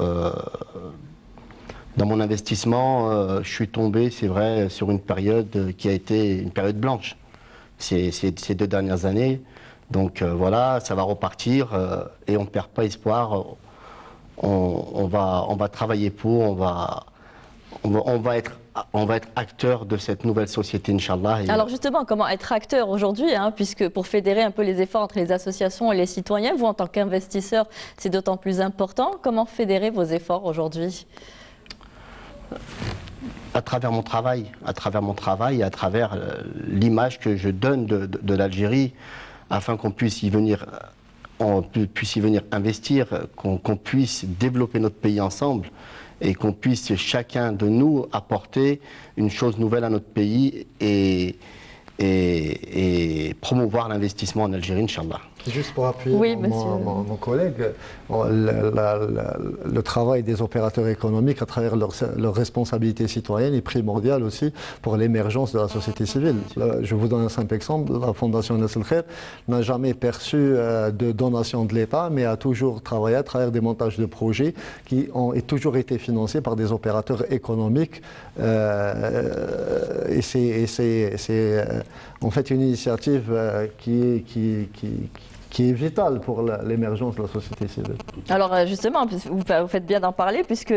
Dans mon investissement, je suis tombé, c'est vrai, sur une période qui a été une période blanche. Ces 2 dernières années. Donc voilà, ça va repartir et on ne perd pas espoir. On va travailler pour, on va être acteur de cette nouvelle société, Inch'Allah. Alors justement, comment être acteur aujourd'hui, puisque pour fédérer un peu les efforts entre les associations et les citoyens, vous en tant qu'investisseur, c'est d'autant plus important. Comment fédérer vos efforts aujourd'hui? À travers mon travail et à travers l'image que je donne de l'Algérie, afin qu'on puisse y venir investir, qu'on puisse développer notre pays ensemble et qu'on puisse chacun de nous apporter une chose nouvelle à notre pays et promouvoir l'investissement en Algérie, Inch'Allah. Juste pour appuyer mon collègue, le travail des opérateurs économiques à travers leur responsabilité citoyenne est primordial aussi pour l'émergence de la société civile. Je vous donne un simple exemple, la Fondation Nasser El Khair n'a jamais perçu de donation de l'État, mais a toujours travaillé à travers des montages de projets qui ont toujours été financés par des opérateurs économiques et c'est en fait une initiative qui est vitale pour l'émergence de la société civile. Alors justement, vous faites bien d'en parler, puisque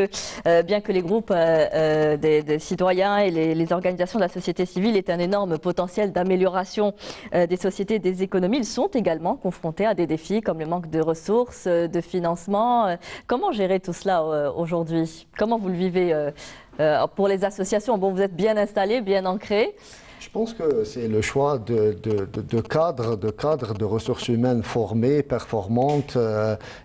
bien que les groupes des citoyens et les organisations de la société civile aient un énorme potentiel d'amélioration des sociétés et des économies, ils sont également confrontés à des défis comme le manque de ressources, de financement. Comment gérer tout cela aujourd'hui? Comment vous le vivez pour les associations? Bon, vous êtes bien installés, bien ancrés. Je pense que c'est le choix de cadres de ressources humaines formées, performantes,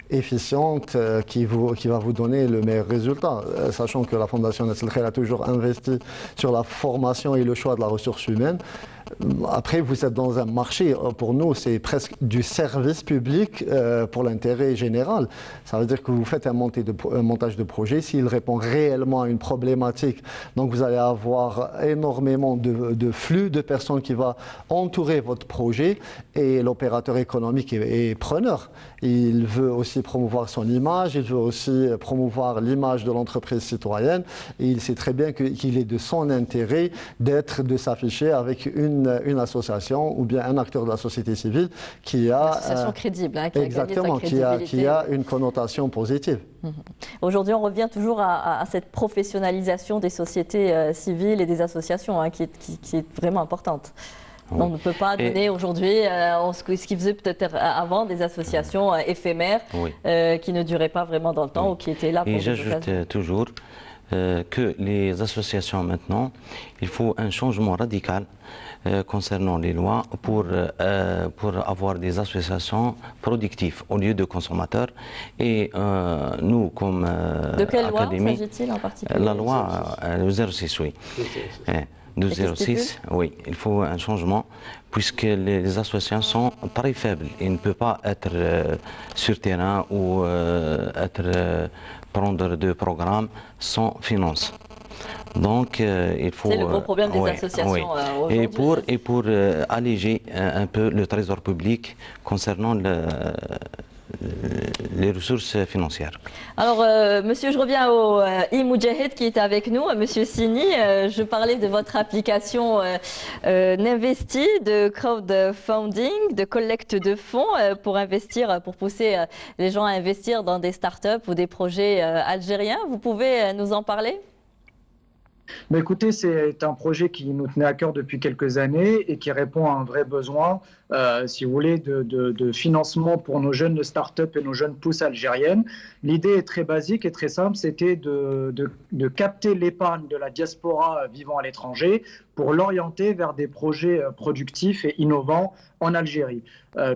efficientes, qui va vous donner le meilleur résultat. Sachant que la Fondation Nasser El Khair a toujours investi sur la formation et le choix de la ressource humaine. Après, vous êtes dans un marché, pour nous, c'est presque du service public pour l'intérêt général. Ça veut dire que vous faites un montage de projet, s'il répond réellement à une problématique, donc vous allez avoir énormément de flux de personnes qui vont entourer votre projet, et l'opérateur économique est preneur. Il veut aussi promouvoir son image, il veut aussi promouvoir l'image de l'entreprise citoyenne, et il sait très bien qu'il est de son intérêt de s'afficher avec une association ou bien un acteur de la société civile qui a... Une association crédible, hein, qui exactement, a gagné sa crédibilité. Qui a une connotation positive. Aujourd'hui, on revient toujours à cette professionnalisation des sociétés civiles et des associations, hein, qui est vraiment importante. Oui. On ne peut pas donner aujourd'hui ce qui faisait peut-être avant des associations éphémères, oui, qui ne duraient pas vraiment dans le temps, oui, ou qui étaient là pour des occasions. Et j'ajoute toujours que les associations maintenant, il faut un changement radical concernant les lois pour avoir des associations productives au lieu de consommateurs. Et nous, comme de quelle loi s'agit-il en particulier? La loi 06, oui. 206, oui, il faut un changement puisque les associations sont très faibles. Ils ne peuvent pas être sur terrain ou prendre de programmes sans finance. Donc, il faut... C'est le gros problème des associations aujourd'hui. Et pour alléger un peu le trésor public concernant les ressources financières. Alors, monsieur, je reviens au e-Moudjahid qui est avec nous. Monsieur Sini, je parlais de votre application N'Investi, de crowdfunding, de collecte de fonds pour investir, pour pousser les gens à investir dans des startups ou des projets algériens. Vous pouvez nous en parler ? Mais écoutez, c'est un projet qui nous tenait à cœur depuis quelques années et qui répond à un vrai besoin, si vous voulez, de financement pour nos jeunes start-up et nos jeunes pousses algériennes. L'idée est très basique et très simple, c'était de capter l'épargne de la diaspora vivant à l'étranger pour l'orienter vers des projets productifs et innovants en Algérie.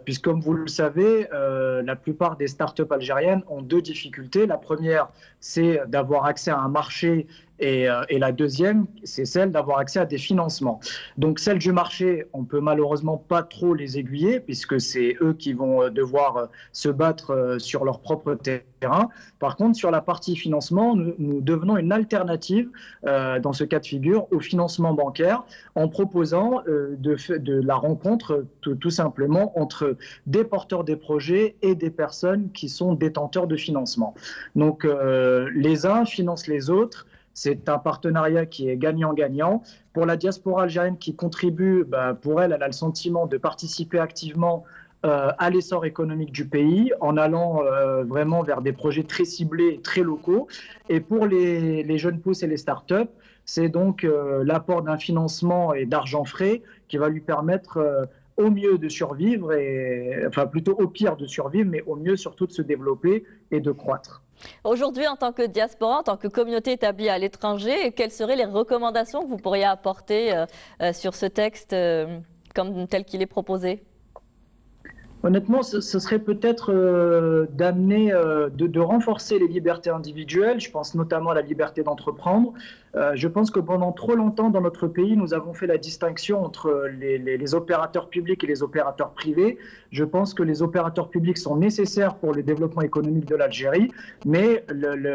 Puisque, comme vous le savez, la plupart des start-up algériennes ont deux difficultés. La première, c'est d'avoir accès à un marché et la deuxième, c'est celle d'avoir accès à des financements. Donc celle du marché, on ne peut malheureusement pas trop les aiguiller puisque c'est eux qui vont devoir se battre sur leur propre terrain. Par contre, sur la partie financement, nous devenons une alternative dans ce cas de figure au financement bancaire en proposant de la rencontre tout simplement entre des porteurs des projets et des personnes qui sont détenteurs de financement. Donc les uns financent les autres. C'est un partenariat qui est gagnant-gagnant. Pour la diaspora algérienne qui contribue, pour elle a le sentiment de participer activement à l'essor économique du pays en allant vraiment vers des projets très ciblés et très locaux. Et pour les jeunes pousses et les startups, c'est donc l'apport d'un financement et d'argent frais qui va lui permettre au mieux de survivre, enfin plutôt au pire de survivre, mais au mieux surtout de se développer et de croître. Aujourd'hui, en tant que diaspora, en tant que communauté établie à l'étranger, quelles seraient les recommandations que vous pourriez apporter sur ce texte tel qu'il est proposé ? Honnêtement, ce serait peut-être d'amener, de renforcer les libertés individuelles. Je pense notamment à la liberté d'entreprendre. Je pense que pendant trop longtemps dans notre pays, nous avons fait la distinction entre les opérateurs publics et les opérateurs privés. Je pense que les opérateurs publics sont nécessaires pour le développement économique de l'Algérie, mais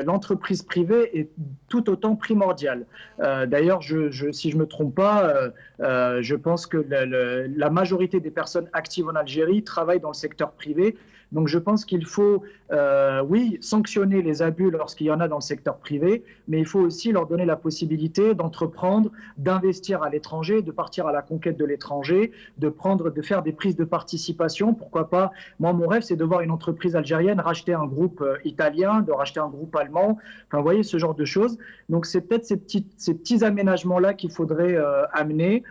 l'entreprise privée est tout autant primordiale. D'ailleurs, si je ne me trompe pas, je pense que la majorité des personnes actives en Algérie travaillent dans le secteur privé, Donc je pense qu'il faut, oui, sanctionner les abus lorsqu'il y en a dans le secteur privé, mais il faut aussi leur donner la possibilité d'entreprendre, d'investir à l'étranger, de partir à la conquête de l'étranger, de faire des prises de participation. Pourquoi pas? Moi, mon rêve, c'est de voir une entreprise algérienne racheter un groupe italien, de racheter un groupe allemand. Enfin, vous voyez, ce genre de choses. Donc, c'est peut-être ces petits aménagements-là qu'il faudrait amener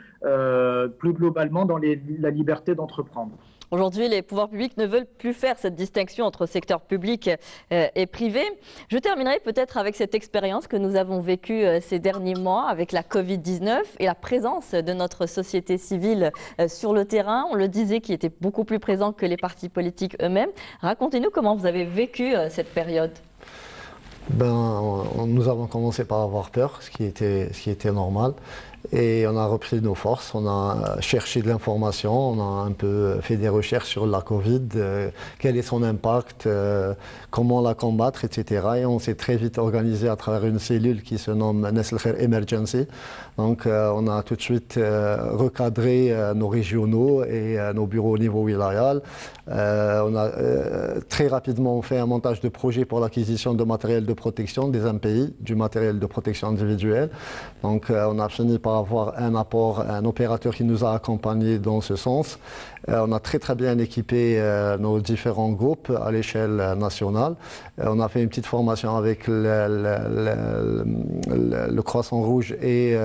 plus globalement dans la liberté d'entreprendre. Aujourd'hui, les pouvoirs publics ne veulent plus faire cette distinction entre secteur public et privé. Je terminerai peut-être avec cette expérience que nous avons vécue ces derniers mois avec la Covid-19 et la présence de notre société civile sur le terrain. On le disait, qui était beaucoup plus présent que les partis politiques eux-mêmes. Racontez-nous comment vous avez vécu cette période. Nous avons commencé par avoir peur, ce qui était normal. Et on a repris nos forces, on a cherché de l'information, on a un peu fait des recherches sur la Covid, quel est son impact, comment la combattre, etc. Et on s'est très vite organisé à travers une cellule qui se nomme Nesl Khair Emergency. Donc on a tout de suite recadré nos régionaux et nos bureaux au niveau wilayal. On a très rapidement fait un montage de projet pour l'acquisition de matériel de protection des MPI, du matériel de protection individuelle. Donc on a fini par avoir un opérateur qui nous a accompagnés dans ce sens. On a très bien équipé nos différents groupes à l'échelle nationale. On a fait une petite formation avec le Croissant Rouge et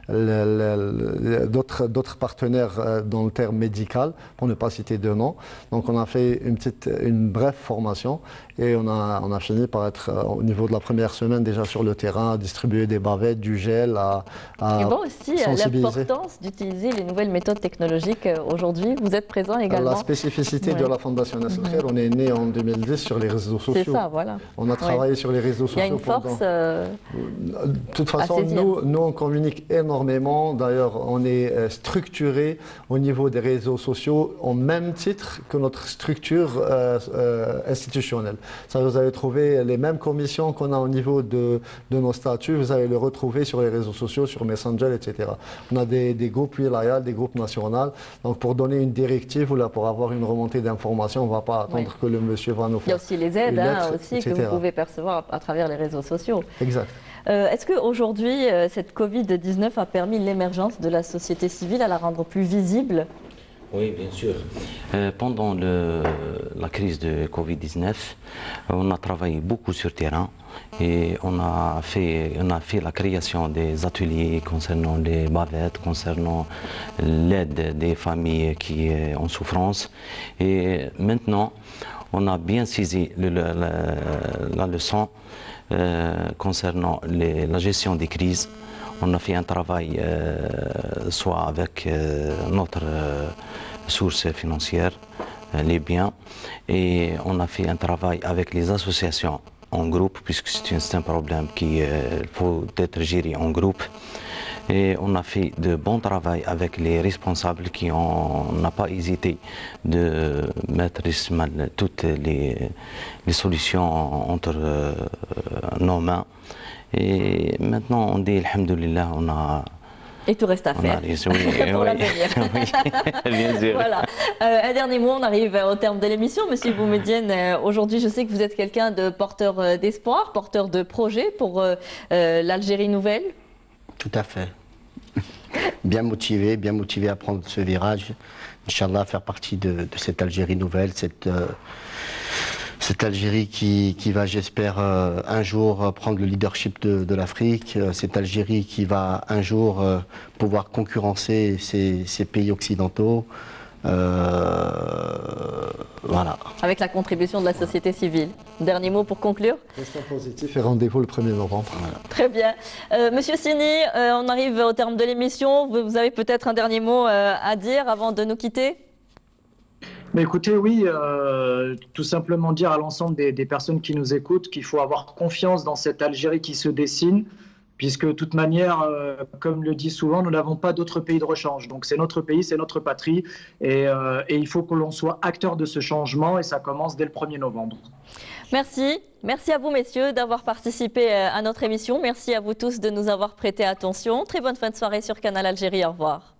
d'autres partenaires dans le terme médical, pour ne pas citer de nom. Donc on a fait une brève formation et on a fini par être au niveau de la première semaine déjà sur le terrain, à distribuer des bavettes, du gel, à aussi l'importance d'utiliser les nouvelles méthodes technologiques aujourd'hui. Vous êtes présent également. La spécificité de la Fondation Nesl Khair, on est né en 2010 sur les réseaux sociaux. C'est ça, voilà. On a travaillé sur les réseaux sociaux. Il y a une force de toute façon, nous on communique énormément. D'ailleurs, on est structuré au niveau des réseaux sociaux au même titre que notre structure institutionnelle. Ça, vous allez trouver les mêmes commissions qu'on a au niveau de nos statuts, vous allez le retrouver sur les réseaux sociaux, sur Messenger, etc. On a des groupes wilayal, des groupes nationaux. Donc pour donner une directive ou là, pour avoir une remontée d'informations, on ne va pas attendre que le monsieur va nous faire. Il y a aussi les aides aussi, que vous pouvez percevoir à travers les réseaux sociaux. Exact. Est-ce qu'aujourd'hui, cette Covid-19 a permis l'émergence de la société civile, à la rendre plus visible? Oui, bien sûr. Pendant la crise de Covid-19, on a travaillé beaucoup sur terrain et on a fait la création des ateliers concernant les bavettes, concernant l'aide des familles qui sont en souffrance. Et maintenant, on a bien saisi la leçon concernant la gestion des crises. On a fait un travail soit avec notre source financière, les biens, et on a fait un travail avec les associations en groupe, puisque c'est un problème qui faut être géré en groupe. Et on a fait de bon travail avec les responsables qui n'ont pas hésité de mettre toutes les solutions entre nos mains. Et maintenant, on dit, alhamdoulilah, on a... Et tout reste à faire pour l'avenir. Bien sûr. Voilà. Un dernier mot, on arrive au terme de l'émission. Monsieur Boumedienne, aujourd'hui, je sais que vous êtes quelqu'un de porteur d'espoir, porteur de projet pour l'Algérie nouvelle. Tout à fait. Bien motivé à prendre ce virage. Inch'Allah, faire partie de cette Algérie nouvelle, cette Algérie qui va, j'espère, un jour prendre le leadership de l'Afrique, cette Algérie qui va un jour pouvoir concurrencer ces pays occidentaux. Voilà. Avec la contribution de la société civile. Dernier mot pour conclure. Restons positifs et rendez-vous le 1er novembre. Voilà. Très bien. Monsieur Sini, on arrive au terme de l'émission. Vous avez peut-être un dernier mot à dire avant de nous quitter? Mais écoutez, oui, tout simplement dire à l'ensemble des personnes qui nous écoutent qu'il faut avoir confiance dans cette Algérie qui se dessine, puisque de toute manière, comme le dit souvent, nous n'avons pas d'autre pays de rechange. Donc c'est notre pays, c'est notre patrie, et il faut que l'on soit acteur de ce changement, et ça commence dès le 1er novembre. Merci. Merci à vous, messieurs, d'avoir participé à notre émission. Merci à vous tous de nous avoir prêté attention. Très bonne fin de soirée sur Canal Algérie. Au revoir.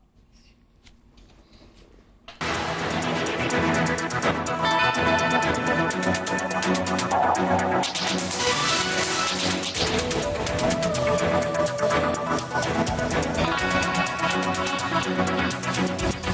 Thank you.